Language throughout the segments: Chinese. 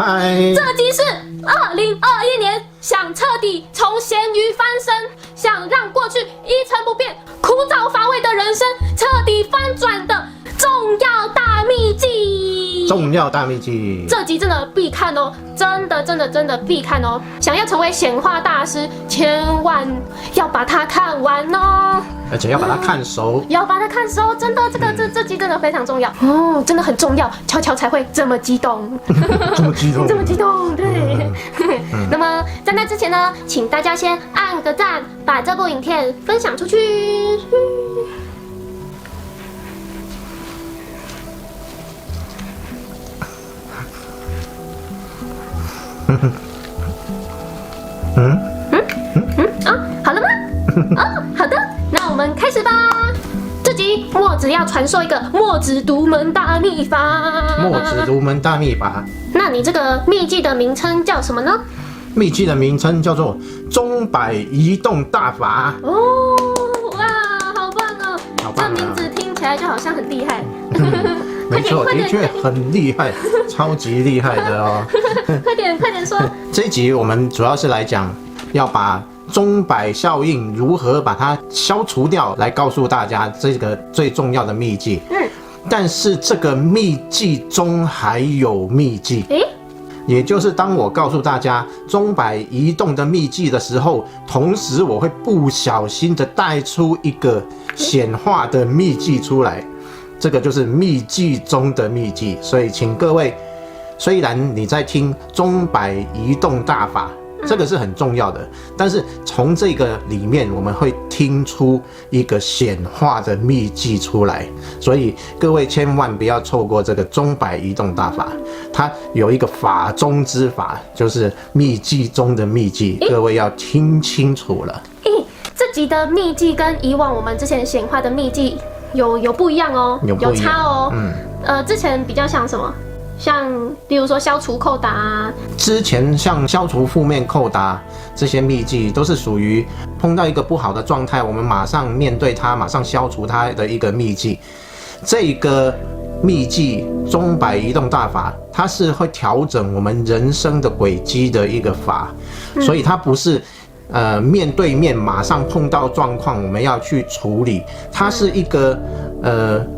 嗨，这集是2021年想彻底从咸鱼翻身，想让过去一成不变、枯燥乏味的人生彻底翻转的重要大秘籍。重要大秘籍，这集真的必看哦，真的必看哦！想要成为显化大师，千万要把它看完哦，而且要把它看熟，要把它看熟，真的，这集真的非常重要哦，真的很重要，悄悄才会这么激动，这么激动，这么激动，对。那么在那之前呢，请大家先按个赞，把这部影片分享出去。好了吗？好的，那我们开始吧。这集墨子要传授一个墨子独门大秘法。墨子独门大秘法。那你这个秘籍的名称叫什么呢？秘籍的名称叫做钟摆移动大法。哦，哇，好棒哦！好棒啊，这名字听起来就好像很厉害。没错，的确很厉害，超级厉害的哦。快点说。这一集我们主要是来讲，要把钟摆效应如何把它消除掉，来告诉大家这个最重要的秘籍。但是这个秘籍中还有秘籍。也就是当我告诉大家钟摆移动的秘籍的时候，同时我会不小心的带出一个显化的秘籍出来。这个就是秘籍中的秘籍，所以请各位，虽然你在听钟摆移动大法，这个是很重要的，但是从这个里面我们会听出一个显化的秘籍出来，所以各位千万不要错过这个钟摆移动大法，它有一个法中之法，就是秘籍中的秘籍，各位要听清楚了。这集的秘籍跟以往我们之前显化的秘籍有不一样哦，有差哦。之前比较像什么？像例如说消除扣打啊，之前像消除负面扣打这些秘籍，都是属于碰到一个不好的状态，我们马上面对它，马上消除它的一个秘籍。这个秘籍钟摆移动大法，它是会调整我们人生的轨迹的一个法，所以它不是面对面马上碰到状况我们要去处理，它是一个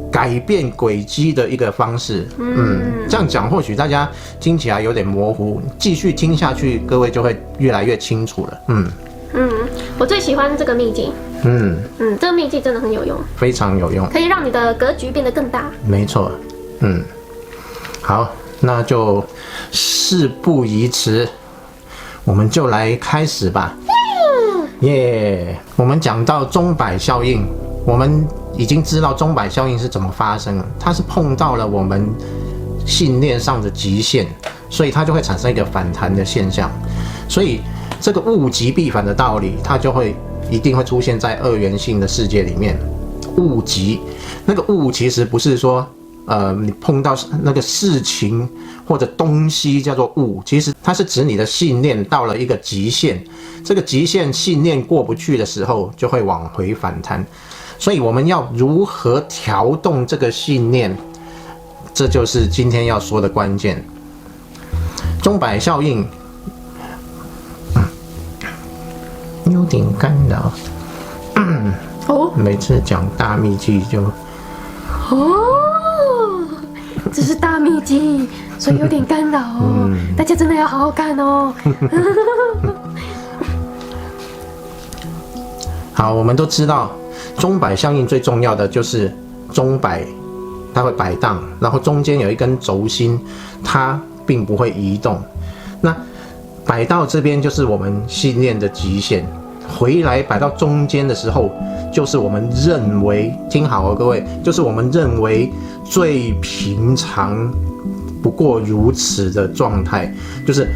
改变轨迹的一个方式。这样讲或许大家听起来有点模糊，继续听下去各位就会越来越清楚了。我最喜欢这个秘籍。这个秘籍真的很有用，非常有用，可以让你的格局变得更大。没错。好，那就事不宜迟，我们就来开始吧。我们讲到钟摆效应，我们已经知道钟摆效应是怎么发生了，它是碰到了我们信念上的极限，所以它就会产生一个反弹的现象。所以这个物极必反的道理，它就会一定会出现在二元性的世界里面。物极，那个物其实不是说你碰到那个事情或者东西叫做物，其实它是指你的信念到了一个极限，这个极限信念过不去的时候，就会往回反弹。所以我们要如何调动这个信念，这就是今天要说的关键。钟摆效应，有点干扰。每次讲大秘籍就这是大秘籍，所以有点干扰哦。大家真的要好好看哦。好，我们都知道钟摆效应最重要的就是钟摆它会摆荡，然后中间有一根轴心，它并不会移动。那摆到这边就是我们信念的极限，回来摆到中间的时候，就是我们认为，听好哦各位，就是我们认为最平常不过如此的状态，就是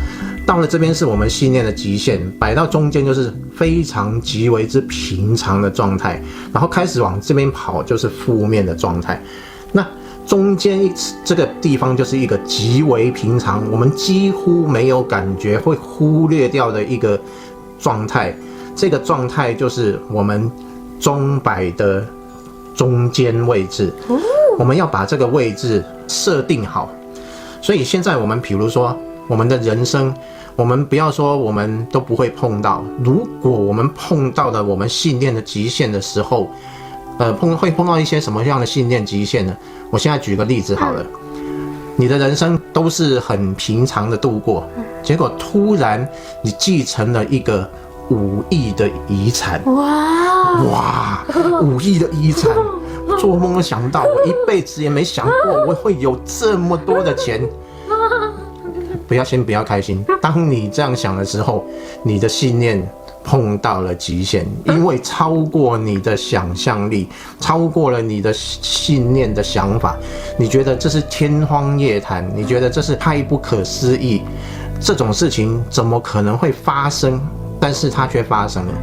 到了这边是我们信念的极限，摆到中间就是非常极为之平常的状态，然后开始往这边跑就是负面的状态。那中间这个地方就是一个极为平常，我们几乎没有感觉，会忽略掉的一个状态。这个状态就是我们钟摆的中间位置，我们要把这个位置设定好。所以现在我们比如说我们的人生，我们不要说我们都不会碰到，如果我们碰到了我们信念的极限的时候，会碰到一些什么样的信念极限呢？我现在举个例子好了，你的人生都是很平常的度过，结果突然你继承了一个5亿的遗产，哇，5亿的遗产，做梦都想到，我一辈子也没想过我会有这么多的钱。先不要开心，当你这样想的时候，你的信念碰到了极限，因为超过你的想象力，超过了你的信念的想法，你觉得这是天方夜谭，你觉得这是太不可思议，这种事情怎么可能会发生？但是它却发生了。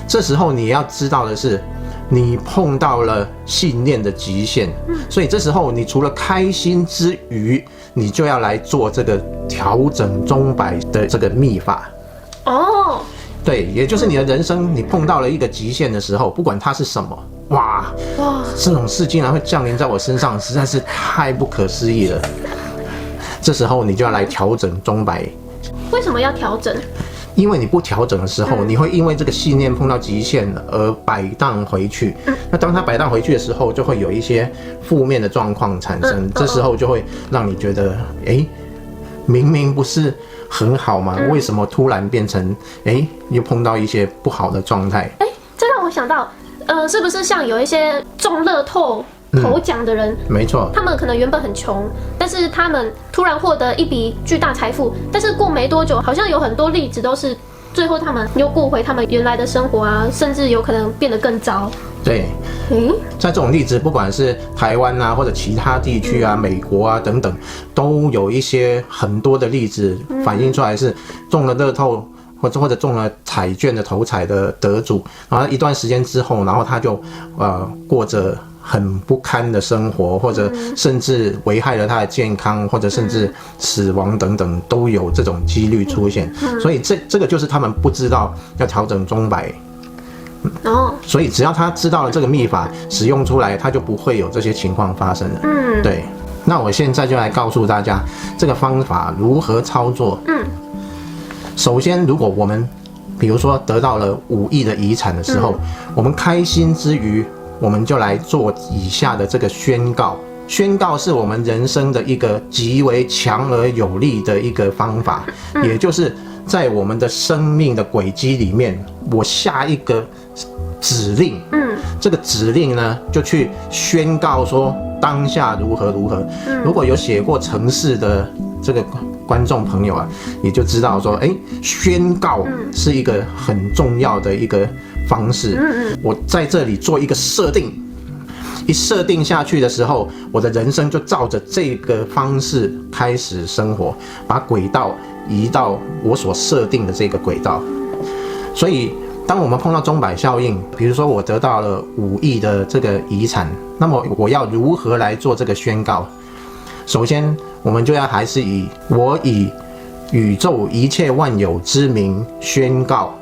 这时候你要知道的是，你碰到了信念的极限，所以这时候你除了开心之余，你就要来做这个调整钟摆的这个秘法。哦，对，也就是你的人生，你碰到了一个极限的时候，不管它是什么，哇，这种事竟然会降临在我身上，实在是太不可思议了。这时候你就要来调整钟摆。为什么要调整？因为你不调整的时候，你会因为这个信念碰到极限而摆荡回去。那当它摆荡回去的时候，就会有一些负面的状况产生。这时候就会让你觉得，明明不是很好嘛，为什么突然变成又碰到一些不好的状态？这让我想到，是不是像有一些中乐透头奖的人，没错，他们可能原本很穷，但是他们突然获得一笔巨大财富，但是过没多久，好像有很多例子都是最后他们又过回他们原来的生活啊，甚至有可能变得更糟。对，在这种例子，不管是台湾啊，或者其他地区啊，美国啊等等，都有一些很多的例子反映出来是中了乐透或者中了彩券的头彩的得主，然后一段时间之后，然后他就过着很不堪的生活，或者甚至危害了他的健康，或者甚至死亡等等，都有这种几率出现。所以这个就是他们不知道要调整钟摆。所以只要他知道了这个秘法，使用出来，他就不会有这些情况发生了。对。那我现在就来告诉大家这个方法如何操作。首先，如果我们比如说得到了5亿的遗产的时候，我们开心之余，我们就来做以下的这个宣告。宣告是我们人生的一个极为强而有力的一个方法，也就是在我们的生命的轨迹里面，我下一个指令，这个指令呢，就去宣告说当下如何如何。如果有写过程式的这个观众朋友啊，也就知道说，宣告是一个很重要的一个方式。我在这里做一个设定，一设定下去的时候，我的人生就照着这个方式开始生活，把轨道移到我所设定的这个轨道。所以当我们碰到钟摆效应，比如说我得到了5亿的这个遗产，那么我要如何来做这个宣告？首先我们就要还是以宇宙一切万有之名宣告。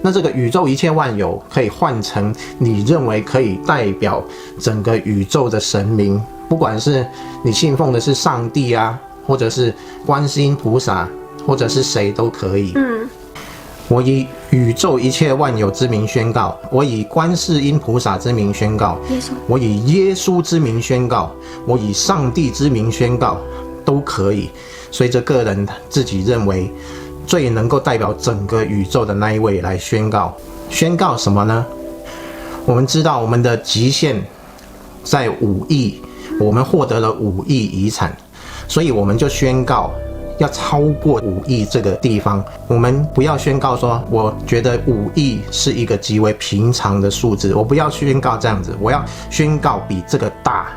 那这个宇宙一切万有可以换成你认为可以代表整个宇宙的神明，不管是你信奉的是上帝啊，或者是观世音菩萨，或者是谁都可以。我以宇宙一切万有之名宣告，我以观世音菩萨之名宣告，我以耶稣之名宣告，我以上帝之名宣告，都可以。随着个人自己认为最能够代表整个宇宙的那一位来宣告。宣告什么呢？我们知道我们的极限在5亿，我们获得了5亿遗产，所以我们就宣告要超过5亿这个地方。我们不要宣告说我觉得5亿是一个极为平常的数字，我不要宣告这样子，我要宣告比这个大，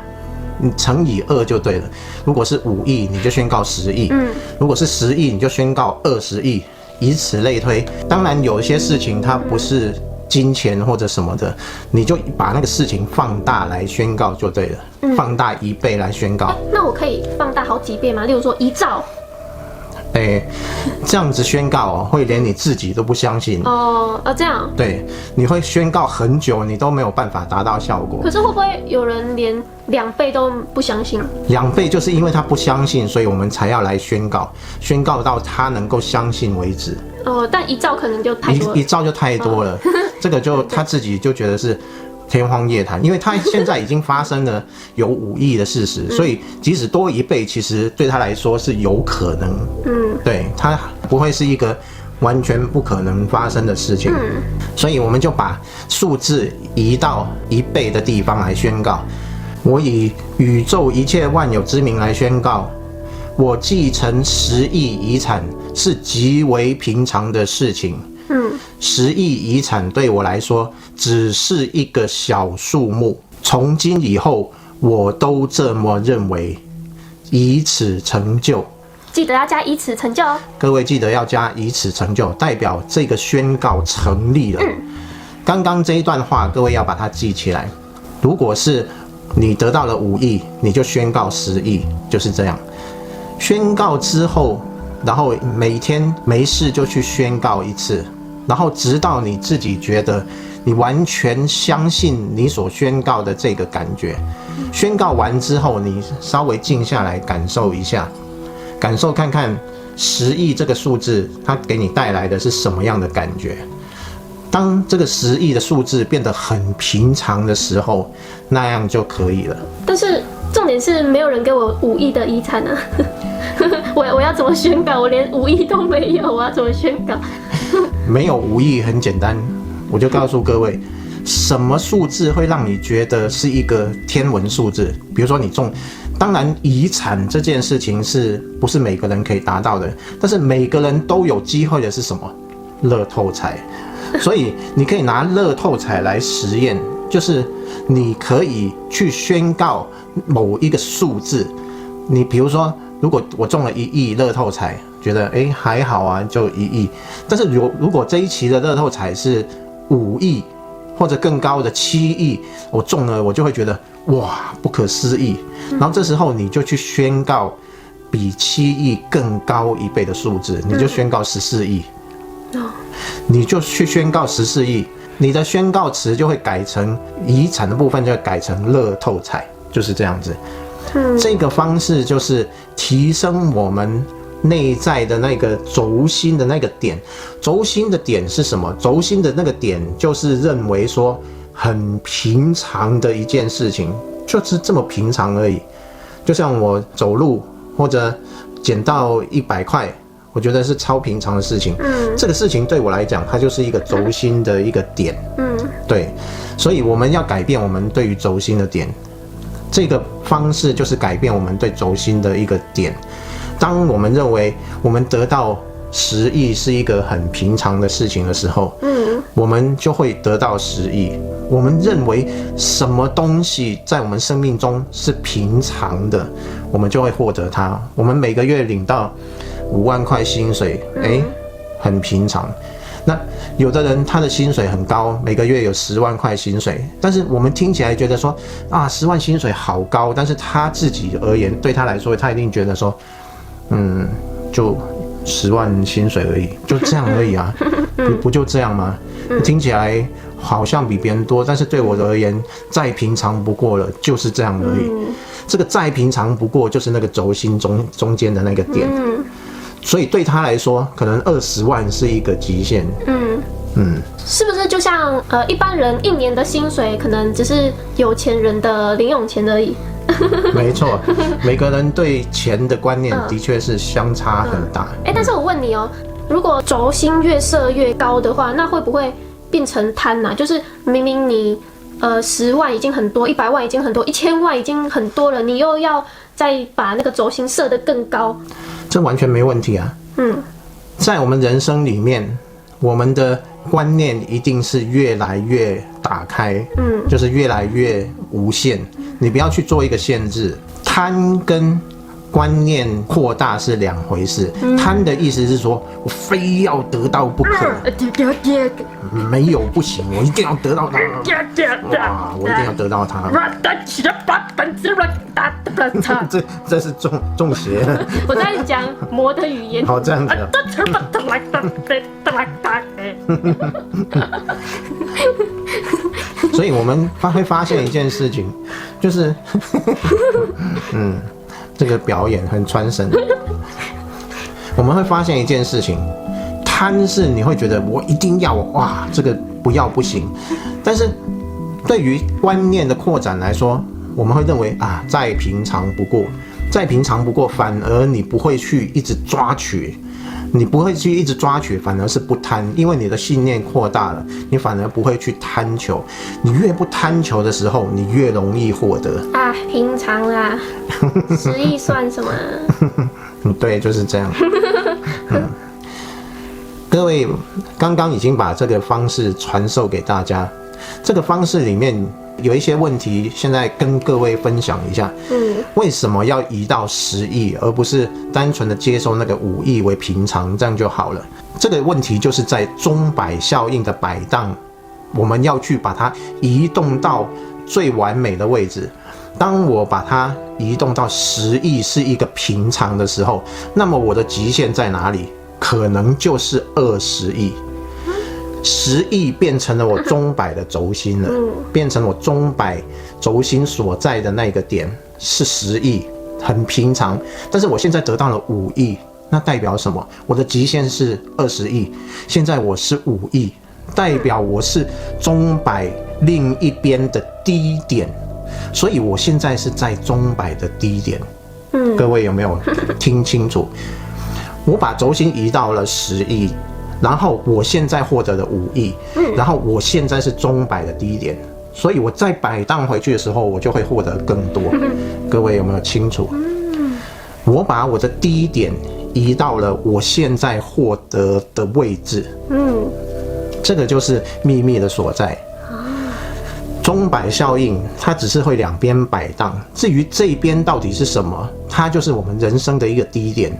你乘以2就对了。如果是5亿，你就宣告10亿；如果是10亿，你就宣告20亿，以此类推。当然，有一些事情它不是金钱或者什么的，你就把那个事情放大来宣告就对了，放大1倍来宣告。那我可以放大好几倍吗？例如说1兆。这样子宣告哦，会连你自己都不相信。这样。对，你会宣告很久，你都没有办法达到效果。可是会不会有人连2倍都不相信？2倍就是因为他不相信，所以我们才要来宣告，宣告到他能够相信为止。但1兆可能就太多了。一兆就太多了，这个就他自己就觉得是天方夜谭，因为他现在已经发生了有5亿的事实，所以即使多1倍，其实对他来说是有可能。对，他不会是一个完全不可能发生的事情。所以我们就把数字移到1倍的地方来宣告。我以宇宙一切万有之名来宣告，我继承10亿遗产是极为平常的事情。10亿遗产对我来说只是一个小数目，从今以后我都这么认为，以此成就。记得要加以此成就哦。各位记得要加以此成就，代表这个宣告成立了。刚刚这一段话，各位要把它记起来。如果是你得到了5亿，你就宣告10亿，就是这样。宣告之后，然后每天没事就去宣告一次，然后直到你自己觉得你完全相信你所宣告的这个感觉。宣告完之后，你稍微静下来感受一下，感受看看10亿这个数字它给你带来的是什么样的感觉。当这个10亿的数字变得很平常的时候，那样就可以了。但是重点是没有人给我5亿的遗产啊！我要怎么宣告？我连5亿都没有，我要怎么宣告？没有5亿很简单，我就告诉各位，什么数字会让你觉得是一个天文数字？比如说你中，当然遗产这件事情是不是每个人可以达到的？但是每个人都有机会的是什么？乐透彩。所以你可以拿乐透彩来实验，就是你可以去宣告某一个数字。你比如说，如果我中了1亿乐透彩，觉得还好啊，就1亿。但是如果这一期的乐透彩是5亿或者更高的7亿，我中了，我就会觉得哇，不可思议。然后这时候你就去宣告比7亿更高1倍的数字，你就宣告14亿。你就去宣告14亿，你的宣告词就会改成遗产的部分，就会改成乐透彩，就是这样子。这个方式就是提升我们内在的那个轴心的那个点。轴心的点是什么？轴心的那个点就是认为说很平常的一件事情，就是这么平常而已。就像我走路或者捡到100块，我觉得是超平常的事情。这个事情对我来讲，它就是一个轴心的一个点。对，所以我们要改变我们对于轴心的点，这个方式就是改变我们对轴心的一个点。当我们认为我们得到10亿是一个很平常的事情的时候，我们就会得到10亿。我们认为什么东西在我们生命中是平常的，我们就会获得它。我们每个月领到5万块薪水，很平常。那有的人他的薪水很高，每个月有10万块薪水，但是我们听起来觉得说10万薪水好高，但是他自己而言，对他来说，他一定觉得说，就10万薪水而已，就这样而已啊，不就这样吗？听起来好像比别人多，但是对我而言，再平常不过了，就是这样而已。这个再平常不过，就是那个轴心中间的那个点。所以对他来说，可能20万是一个极限。是不是就像一般人1年的薪水，可能只是有钱人的零用钱而已？没错，每个人对钱的观念的确是相差很大。但是我问你哦，如果轴心越设越高的话，那会不会变成贪啊？就是明明你10万已经很多，100万已经很多，1000万已经很多了，你又要再把那个轴心设得更高？这完全没问题啊。在我们人生里面，我们的观念一定是越来越打开，就是越来越无限。你不要去做一个限制。贪跟观念扩大是两回事。贪的意思是说我非要得到不可，没有不行，我一定要得到它。哇，我一定要得到它。这是中邪了。我在讲魔的语言。好，这样子。所以我们会发现一件事情，就是，这个表演很传神。我们会发现一件事情，贪是你会觉得我一定要，哇，这个不要不行。但是对于观念的扩展来说，我们会认为啊，再平常不过，再平常不过，反而你不会去一直抓取。你不会去一直抓取，反而是不贪，因为你的信念扩大了，你反而不会去贪求。你越不贪求的时候，你越容易获得。啊，平常啦，10亿算什么？对，就是这样。各位刚刚已经把这个方式传授给大家，这个方式里面有一些问题，现在跟各位分享一下。为什么要移到10亿，而不是单纯的接受那个5亿为平常，这样就好了？这个问题就是在钟摆效应的摆荡，我们要去把它移动到最完美的位置。当我把它移动到10亿是一个平常的时候，那么我的极限在哪里？可能就是20亿。10亿变成了我钟摆的轴心了，变成我钟摆轴心所在的那个点是10亿，很平常。但是我现在得到了5亿，那代表什么？我的极限是20亿，现在我是5亿，代表我是钟摆另一边的低点，所以我现在是在钟摆的低点。各位有没有听清楚？我把轴心移到了10亿。然后我现在获得了5亿，然后我现在是钟摆的低点，所以我再摆荡回去的时候，我就会获得更多。各位有没有清楚？我把我的低点移到了我现在获得的位置，这个就是秘密的所在。钟摆效应它只是会两边摆荡，至于这一边到底是什么，它就是我们人生的一个低点。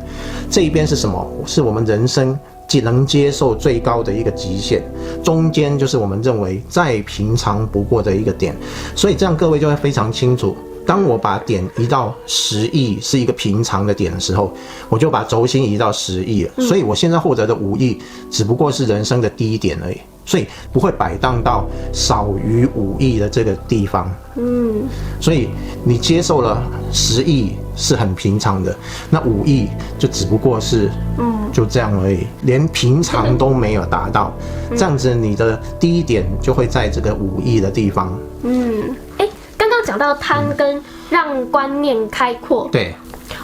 这一边是什么？是我们人生能接受最高的一个极限，中间就是我们认为再平常不过的一个点。所以这样各位就会非常清楚，当我把点移到10亿是一个平常的点的时候，我就把轴心移到10亿了。所以我现在获得的5亿只不过是人生的低点而已，所以不会摆荡到少于5亿的这个地方。所以你接受了10亿是很平常的，那5亿就只不过是就这样而已，连平常都没有达到。这样子你的低点就会在这个5亿的地方。刚刚讲到贪跟让观念开阔，对，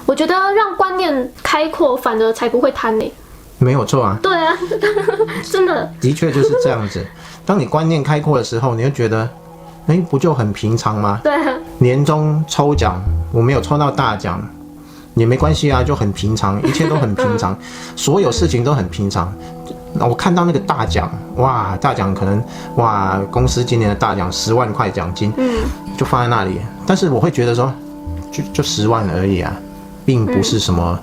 我觉得让观念开阔反而才不会贪呢。没有错啊。对啊，真的，的确就是这样子。当你观念开阔的时候，你就觉得，不就很平常吗？对啊。年终抽奖我没有抽到大奖也没关系啊，就很平常，一切都很平常，所有事情都很平常。我看到那个大奖，哇，大奖可能哇，公司今年的大奖10万块奖金，就放在那里。但是我会觉得说，就10万而已啊，并不是什么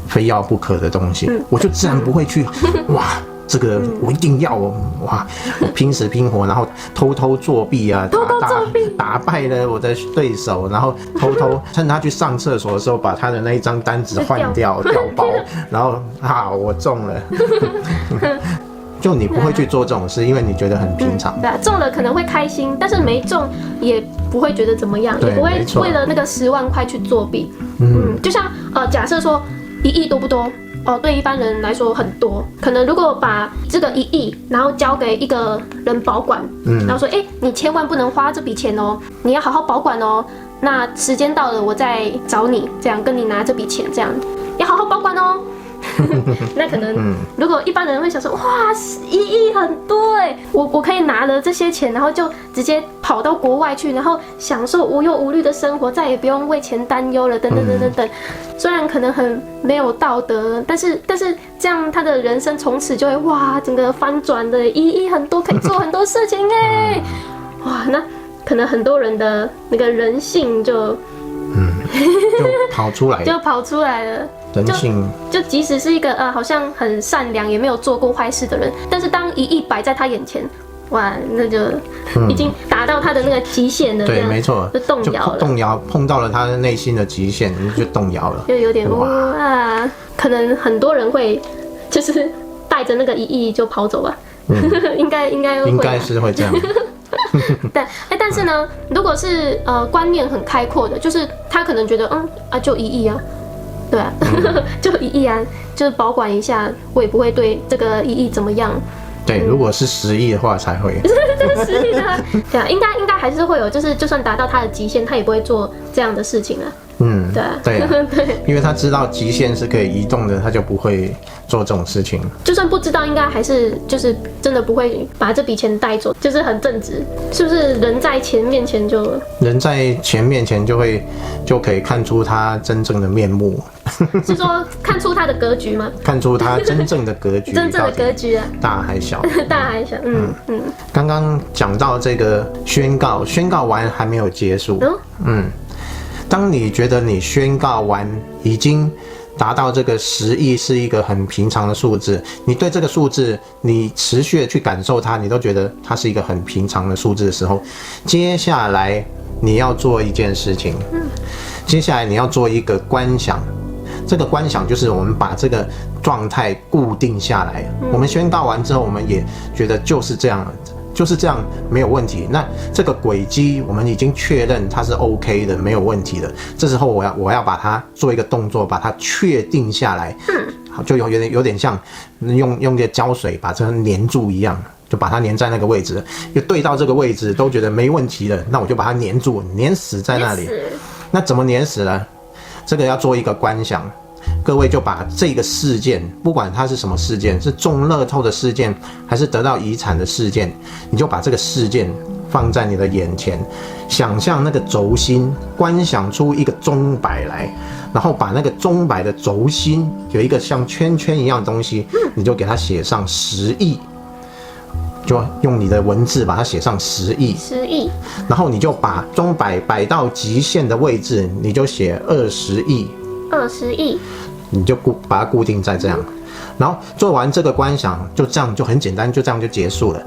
非要不可的东西，我就自然不会去哇。这个我一定要哇！我拼死拼活，然后偷偷作弊啊，打败了我的对手，然后偷偷趁他去上厕所的时候，把他的那一张单子换掉包，然后我中了。就你不会去做这种事，因为你觉得很平常。对啊，中了可能会开心，但是没中也不会觉得怎么样，也不会为了那个10万块去作弊。就像假设说1亿多不多？对一般人来说很多，可能如果把这个1亿，然后交给一个人保管，然后说，你千万不能花这笔钱哦，你要好好保管哦。那时间到了，我再找你，这样跟你拿这笔钱，这样要好好保管哦。那可能，如果一般人会想说，哇，1亿很多我可以拿了这些钱，然后就直接跑到国外去，然后享受无忧无虑的生活，再也不用为钱担忧了，等等等等等。虽然可能很没有道德，但是这样他的人生从此就会哇，整个翻转的1亿很多，可以做很多事情哇，那可能很多人的那个人性就就跑出来，就跑出来了。人性就即使是一个好像很善良也没有做过坏事的人，但是当一亿摆在他眼前，哇，那就已经达到他的那个极限了。对，没错，就动摇了，动摇，碰到了他的内心的极限，就动摇了，就有点哇，可能很多人会就是带着那个1亿就跑走吧。应该是会这样。但是呢，如果是观念很开阔的，就是他可能觉得就1亿啊，对啊，就1亿啊，就是保管一下，我也不会对这个1亿怎么样。对，如果是10亿的话才会。10亿的，对啊，应该还是会有，就是就算达到他的极限，他也不会做这样的事情啊。对啊，对，因为他知道极限是可以移动的，他就不会做这种事情。就算不知道，应该还是就是真的不会把这笔钱带走，就是很正直，是不是？人在钱面前就可以看出他真正的面目。是说看出他的格局吗？看出他真正的格局，真正的格局啊，大还小？大还小，刚刚讲到这个宣告完还没有结束，当你觉得你宣告完已经达到这个10亿是一个很平常的数字，你对这个数字你持续的去感受它，你都觉得它是一个很平常的数字的时候，接下来你要做一件事情，接下来你要做一个观想。这个观想就是我们把这个状态固定下来。我们宣告完之后，我们也觉得就是这样没有问题。那这个轨迹我们已经确认它是 OK 的，没有问题的。这时候我要把它做一个动作，把它确定下来。就有点像用个胶水把这个粘住一样，就把它粘在那个位置，就对到这个位置都觉得没问题了，那我就把它粘住，粘死在那里。那怎么粘死呢？这个要做一个观想，各位就把这个事件，不管它是什么事件，是中乐透的事件，还是得到遗产的事件，你就把这个事件放在你的眼前，想象那个轴心，观想出一个钟摆来，然后把那个钟摆的轴心有一个像圈圈一样的东西，你就给它写上10亿。就用你的文字把它写上10亿，然后你就把钟摆摆到极限的位置，你就写20亿，你就把它固定在这样，然后做完这个观想，就这样就很简单，就这样就结束了。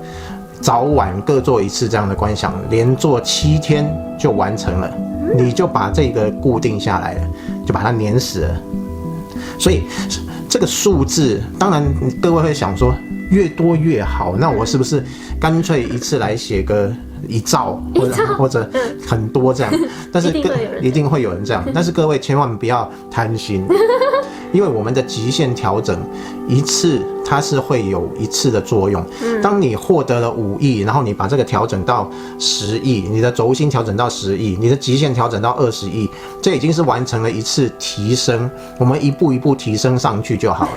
早晚各做一次这样的观想，连做7天就完成了，你就把这个固定下来了，就把它粘死了。所以这个数字，当然各位会想说，越多越好，那我是不是干脆一次来写个1兆或者很多这样？但是一定会有人这样，但是各位千万不要贪心，因为我们的极限调整一次它是会有一次的作用。当你获得了5亿，然后你把这个调整到10亿，你的轴心调整到10亿，你的极限调整到20亿，这已经是完成了一次提升。我们一步一步提升上去就好了。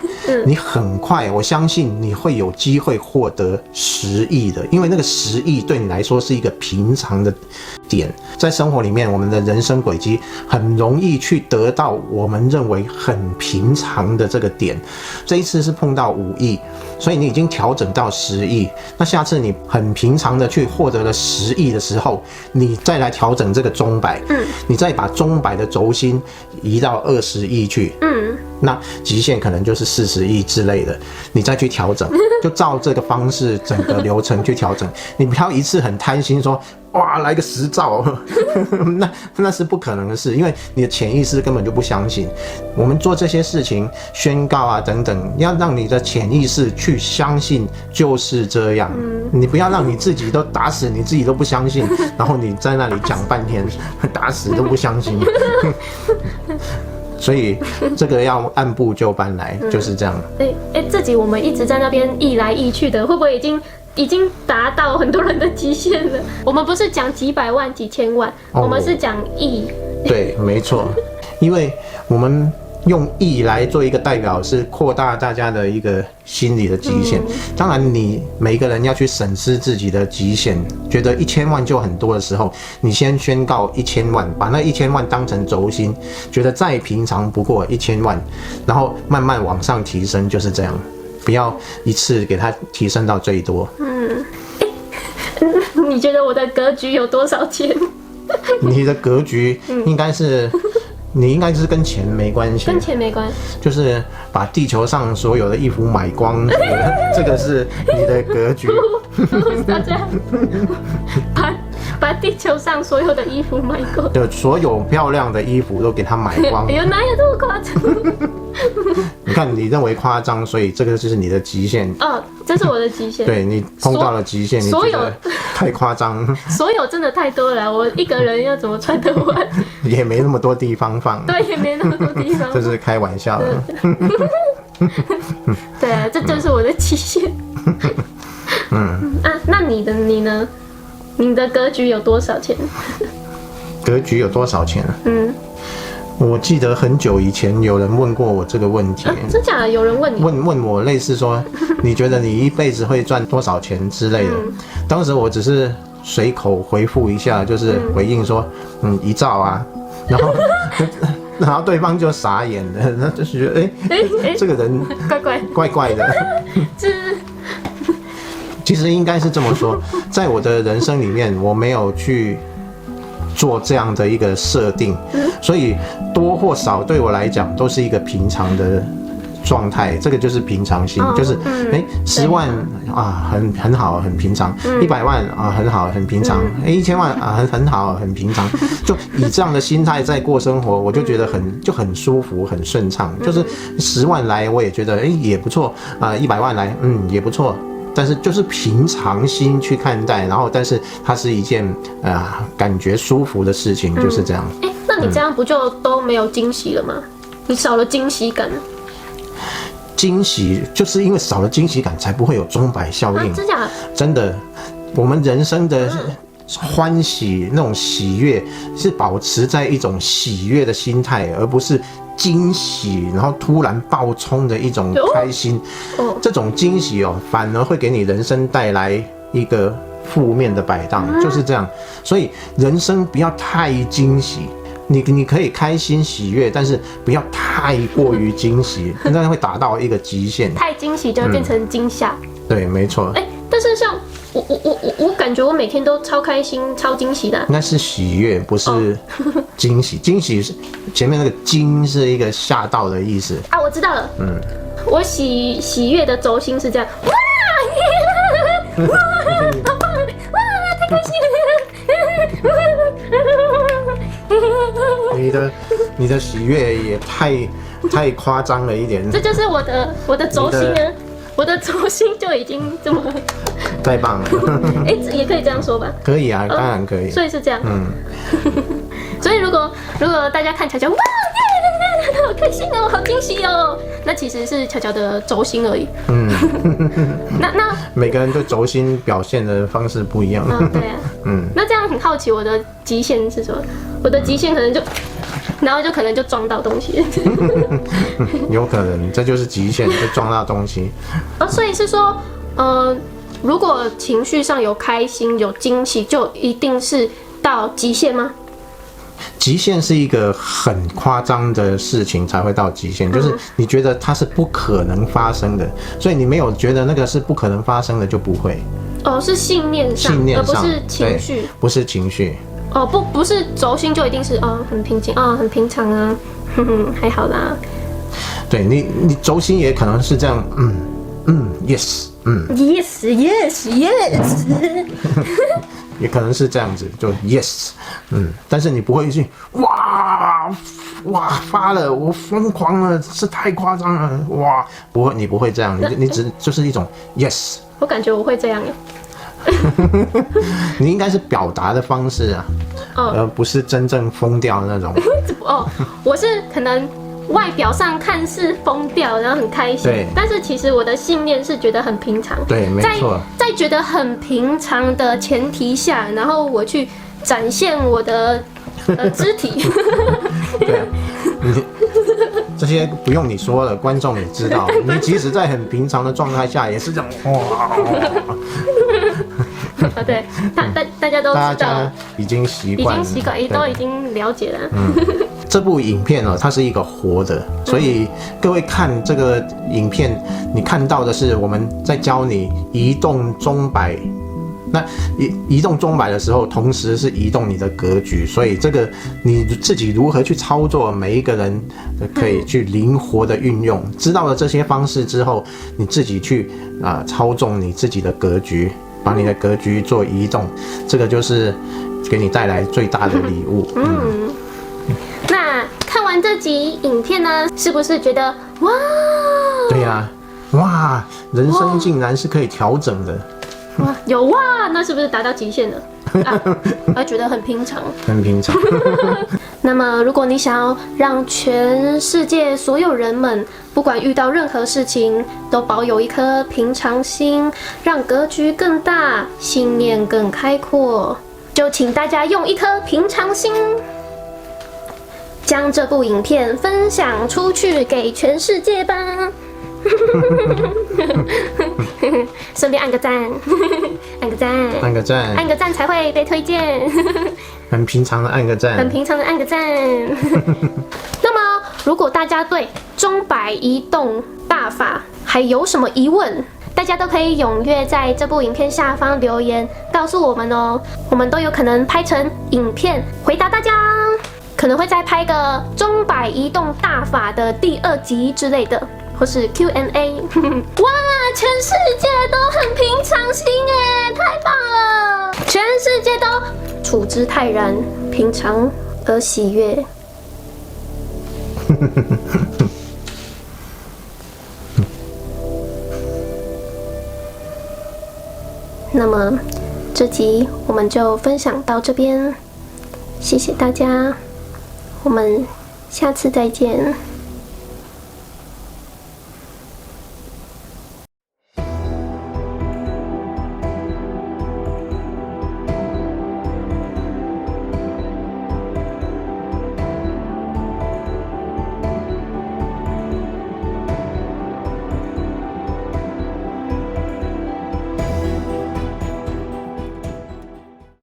你很快，我相信你会有机会获得10亿的，因为那个10亿对你来说是一个平常的点。在生活里面，我们的人生轨迹很容易去得到我们认为很平常的这个点。这一次是碰到5亿，所以你已经调整到10亿。那下次你很平常的去获得了10亿的时候，你再来调整这个钟摆，你再把钟摆的轴心移到20亿去，那极限可能就是40亿之类的，你再去调整，就照这个方式整个流程去调整。你不要一次很贪心说，哇，来个10兆，那是不可能的事，因为你的潜意识根本就不相信。我们做这些事情，宣告啊等等，要让你的潜意识去相信就是这样。你不要让你自己都打死你自己都不相信，然后你在那里讲半天，打死都不相信。所以这个要按部就班来，就是这样。自己我们一直在那边易来易去的，会不会已经达到很多人的极限了？我们不是讲几百万、几千万，我们是讲亿。对，没错，因为我们用亿来做一个代表，是扩大大家的一个心理的极限。当然，你每一个人要去审视自己的极限，觉得1000万就很多的时候，你先宣告1000万，把那1000万当成轴心，觉得再平常不过1000万，然后慢慢往上提升，就是这样，不要一次给它提升到最多。你觉得我的格局有多少钱？你的格局应该是你应该是跟钱没关系，跟钱没关系，就是把地球上所有的衣服买光，这个是你的格局。大家把地球上所有的衣服买光，就所有漂亮的衣服都给它买光。有哪有这么夸张？你看，你认为夸张，所以这个就是你的极限。哦，这是我的极限。对，你碰到了极限，你觉得太夸张。所有真的太多了，我一个人要怎么穿得完？也没那么多地方放。对，也没那么多地方。这是开玩笑的。对啊，这就是我的极限。那你呢？你的格局有多少钱？格局有多少钱？我记得很久以前有人问过我这个问题。真假的？有人问你？问我类似说，你觉得你一辈子会赚多少钱之类的？当时我只是随口回复一下，就是回应说，1兆啊，然后对方就傻眼了，他就是觉得这个人怪怪的。其实应该是这么说，在我的人生里面，我没有去做这样的一个设定，所以多或少对我来讲都是一个平常的状态，这个就是平常心，就是10万啊，很好，很平常；100万啊，很好，很平常；1000万啊，很好，很平常。就以这样的心态在过生活，我就觉得很舒服，很顺畅。就是10万来，我也觉得也不错啊；100万来，也不错。但是就是平常心去看待，然后但是它是一件感觉舒服的事情，就是这样。那你这样不就都没有惊喜了吗？你少了惊喜感。惊喜就是因为少了惊喜感，才不会有钟摆效应。真假？真的，我们人生的欢喜那种喜悦，是保持在一种喜悦的心态，而不是惊喜，然后突然爆冲的一种开心。这种惊喜反而会给你人生带来一个负面的摆荡，就是这样。所以人生不要太惊喜。你可以开心喜悦，但是不要太过于惊喜，那会达到一个极限。太惊喜就会变成惊吓。对，没错。但是像我感觉我每天都超开心、超惊喜的。那是喜悦，不是惊喜。惊喜是前面那个惊是一个吓到的意思啊，我知道了。我喜悦的轴心是这样。哇！好棒！哇！太开心了！你的喜悦也太夸张了一点。这就是我的轴心啊，我的轴心就已经这么太棒了。也可以这样说吧？可以啊，当然可以。所以是这样。所以如果大家看乔乔，哇，好开心哦，好惊喜哦，那其实是乔乔的轴心而已。那每个人对轴心表现的方式不一样。对啊。那这样很好奇，我的极限是什么？我的极限可能然后就可能就撞到东西。有可能，这就是极限，就撞到东西。所以是说，如果情绪上有开心、有惊喜，就一定是到极限吗？极限是一个很夸张的事情才会到极限，就是你觉得它是不可能发生的，所以你没有觉得那个是不可能发生的就不会。是信念上，而不是情绪。不是情绪。不是轴心就一定是很平静很平常啊，还好啦。对你轴心也可能是这样，yes， yes，也可能是这样子，就 yes， 但是你不会去哇发了，我疯狂了，是太夸张了，哇，不会，你不会这样，你只就是一种 yes。我感觉我会这样耶。你应该是表达的方式啊，而不是真正疯掉的那种。我是可能外表上看似疯掉，然后很开心，但是其实我的信念是觉得很平常。对，没错。在觉得很平常的前提下，然后我去展现我的肢体。对，这些不用你说了，观众也知道。你即使在很平常的状态下，也是这种哇。对，大家都知道，大家已经习惯，都已经了解了。这部影片它是一个活的，所以各位看这个影片，你看到的是我们在教你移动钟摆那移动钟摆的时候，同时是移动你的格局，所以这个你自己如何去操作，每一个人可以去灵活的运用。知道了这些方式之后，你自己去操纵你自己的格局，把你的格局做移动，这个就是给你带来最大的礼物。那看完这集影片呢，是不是觉得哇？对呀，哇，人生竟然是可以调整的。哇，有哇，那是不是达到极限了？我觉得很平常，很平常。那么，如果你想要让全世界所有人们，不管遇到任何事情，都保有一颗平常心，让格局更大，信念更开阔，就请大家用一颗平常心，将这部影片分享出去给全世界吧。顺便按个赞，按个赞，按个赞，按个赞才会被推荐。很平常的按个赞，很平常的按个赞。那么，如果大家对钟摆移动大法还有什么疑问，大家都可以踊跃在这部影片下方留言告诉我们哦，我们都有可能拍成影片回答大家。可能会再拍个钟摆移动大法的第2集之类的，或是 Q&A。哇，全世界都很平常心哎，太棒了！全世界都处之泰然，平常而喜悦。那么这集我们就分享到这边，谢谢大家。我们下次再见。